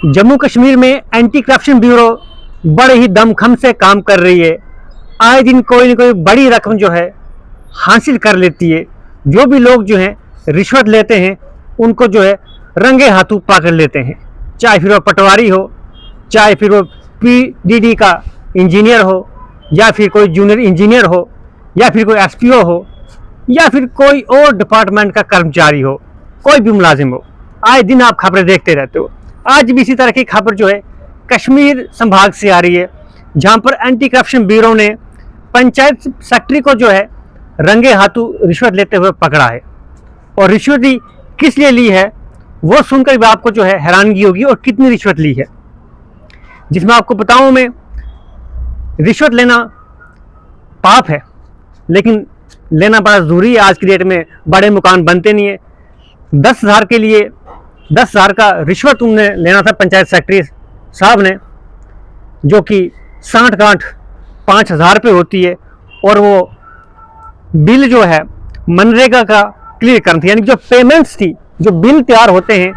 जम्मू कश्मीर में anti corruption bureau बड़े ही दमखम से काम कर रही है। आए दिन कोई न कोई बड़ी रकम जो है हासिल कर लेती है। जो भी लोग जो हैं रिश्वत लेते हैं उनको जो है रंगे हाथों पकड़ लेते हैं, चाहे फिर वो पटवारी हो, चाहे फिर वो पीडीडी का इंजीनियर हो, या फिर कोई जूनियर इंजीनियर हो, या फिर कोई एसपीओ हो, या फिर कोई और डिपार्टमेंट का कर्मचारी हो, कोई भी मुलाजिम हो। आए दिन आप खबरें देखते रहते हो। आज भी इसी तरह की खबर जो है कश्मीर संभाग से आ रही है, जहां पर एंटी करप्शन ब्यूरो ने पंचायत सेक्रेटरी को जो है रंगे हाथों रिश्वत लेते हुए पकड़ा है। और रिश्वत ही किस लिए ली है वो सुनकर भी आपको जो है हैरानगी होगी, और कितनी रिश्वत ली है। जिसमें आपको बताऊं मैं, रिश्वत लेना पाप है, लेकिन लेना बड़ा ज़रूरी है। आज की डेट में बड़े मकान बनते नहीं है। 10,000 के लिए 10,000 का रिश्वत उनने लेना था पंचायत सेक्रेटरी साहब ने, जो कि 60-गांठ 5,000 रुपये होती है। और वो बिल जो है मनरेगा का क्लियर करना था, यानी जो पेमेंट्स थी, जो बिल तैयार होते हैं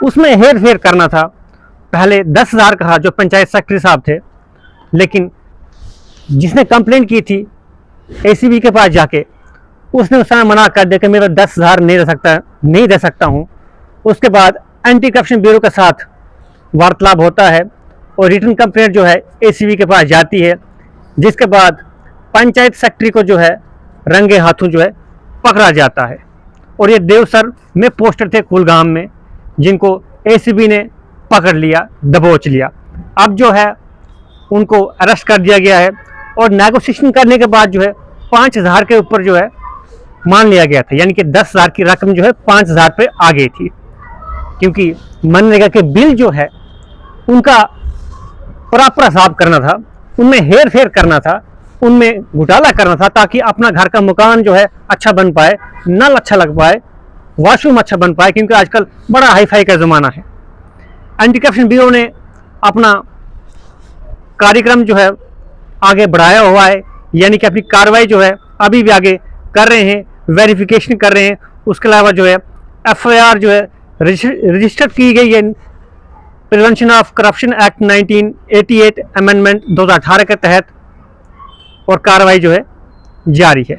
उसमें हेर फेर करना था। पहले 10,000 कहा जो पंचायत सेक्रेटरी साहब थे, लेकिन जिसने कंप्लेंट की थी एसीबी के पास जाके, उसने उस समय मना कर दिया कि मेरा 10,000 नहीं दे सकता हूँ। उसके बाद एंटी करप्शन ब्यूरो के साथ वार्तालाप होता है और रिटर्न कंप्लेंट जो है एसीबी के पास जाती है, जिसके बाद पंचायत सेक्रेटरी को जो है रंगे हाथों जो है पकड़ा जाता है। और ये देवसर में पोस्टर थे कुलगाम में, जिनको एसीबी ने पकड़ लिया, दबोच लिया। अब जो है उनको अरेस्ट कर दिया गया है और नेगोशिएशन करने के बाद जो है 5,000 के ऊपर जो है मान लिया गया था, यानी कि 10,000 की रकम जो है 5,000 पे आ गई थी, क्योंकि मनरेगा के बिल जो है उनका प्रॉपर हिसाब करना था, उनमें हेर फेर करना था, उनमें घोटाला करना था, ताकि अपना घर का मकान जो है अच्छा बन पाए, नल अच्छा लग पाए, वॉशरूम अच्छा बन पाए, क्योंकि आजकल बड़ा हाई फाई का ज़माना है। एंटी करप्शन ब्यूरो ने अपना कार्यक्रम जो है आगे बढ़ाया हुआ है, यानी कि अपनी कार्रवाई जो है अभी भी आगे कर रहे हैं, वेरिफिकेशन कर रहे हैं। उसके अलावा जो है एफआईआर जो है रजिस्टर की गई है prevention of corruption act 1988 amendment 2018 के तहत, और कार्रवाई जो है जारी है।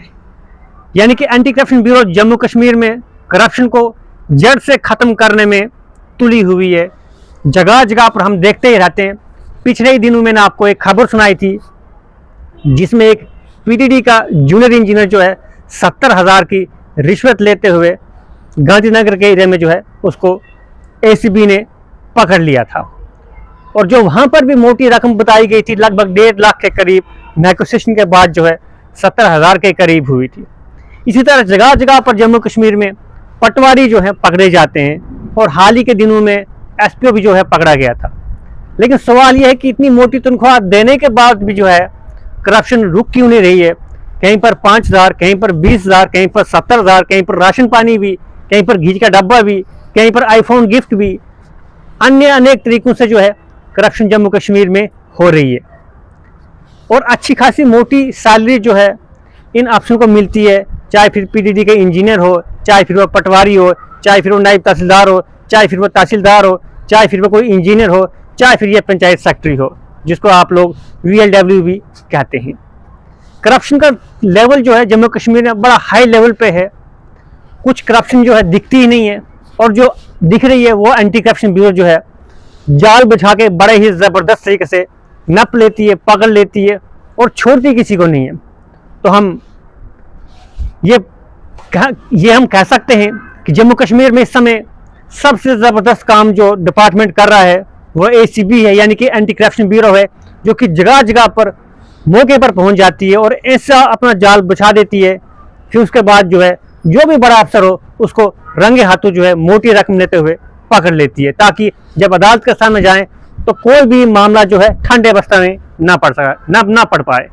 यानी कि anti corruption bureau Jammu Kashmir में करप्शन को जड़ से ख़त्म करने में तुली हुई है। जगह जगह पर हम देखते ही रहते हैं। पिछले ही दिनों मैंने आपको एक खबर सुनाई थी, जिसमें एक पीडीडी का जूनियर इंजीनियर जो है 70,000 की रिश्वत लेते हुए गांधीनगर के एरिया में जो है उसको एसीबी ने पकड़ लिया था। और जो वहाँ पर भी मोटी रकम बताई गई थी, लगभग 1.5 लाख के करीब, नेगोशिएशन के बाद जो है 70,000 के करीब हुई थी। इसी तरह जगह जगह पर जम्मू कश्मीर में पटवारी जो है पकड़े जाते हैं, और हाल ही के दिनों में एसपीओ भी जो है पकड़ा गया था। लेकिन सवाल यह है कि इतनी मोटी तनख्वाह देने के बाद भी जो है करप्शन रुक क्यों नहीं रही है। कहीं पर 5,000, कहीं पर 20,000, कहीं पर 70,000, कहीं पर राशन पानी भी, कहीं पर घी का डब्बा भी, कहीं पर आईफोन गिफ्ट भी, अन्य अनेक तरीकों से जो है करप्शन जम्मू कश्मीर में हो रही है। और अच्छी खासी मोटी सैलरी जो है इन अफसरों को मिलती है, चाहे फिर पीडीडी के इंजीनियर हो, चाहे फिर वो पटवारी हो, चाहे फिर वो नायब तहसीलदार हो, चाहे फिर वो तहसीलदार हो, चाहे फिर वो कोई इंजीनियर हो, चाहे फिर ये पंचायत सेक्रेटरी हो, जिसको आप लोग VLW भी कहते हैं। करप्शन का लेवल जो है जम्मू कश्मीर में बड़ा हाई लेवल पे है। कुछ करप्शन जो है दिखती ही नहीं है, और जो दिख रही है वो एंटी करप्शन ब्यूरो जो है जाल बिछा के बड़े ही ज़बरदस्त तरीके से नप लेती है, पकड़ लेती है, और छोड़ती किसी को नहीं है। तो हम हम कह सकते हैं कि जम्मू कश्मीर में इस समय सबसे ज़बरदस्त काम जो डिपार्टमेंट कर रहा है वो एसीबी है, यानी कि एंटी करप्शन ब्यूरो है, जो कि जगह जगह पर मौके पर पहुंच जाती है और ऐसा अपना जाल बिछा देती है। फिर उसके बाद जो है जो भी बड़ा अफसर हो उसको रंगे हाथों जो है मोटी रकम लेते हुए पकड़ लेती है, ताकि जब अदालत के सामने जाएं तो कोई भी मामला जो है ठंडे बस्ता में ना पड़ पाए।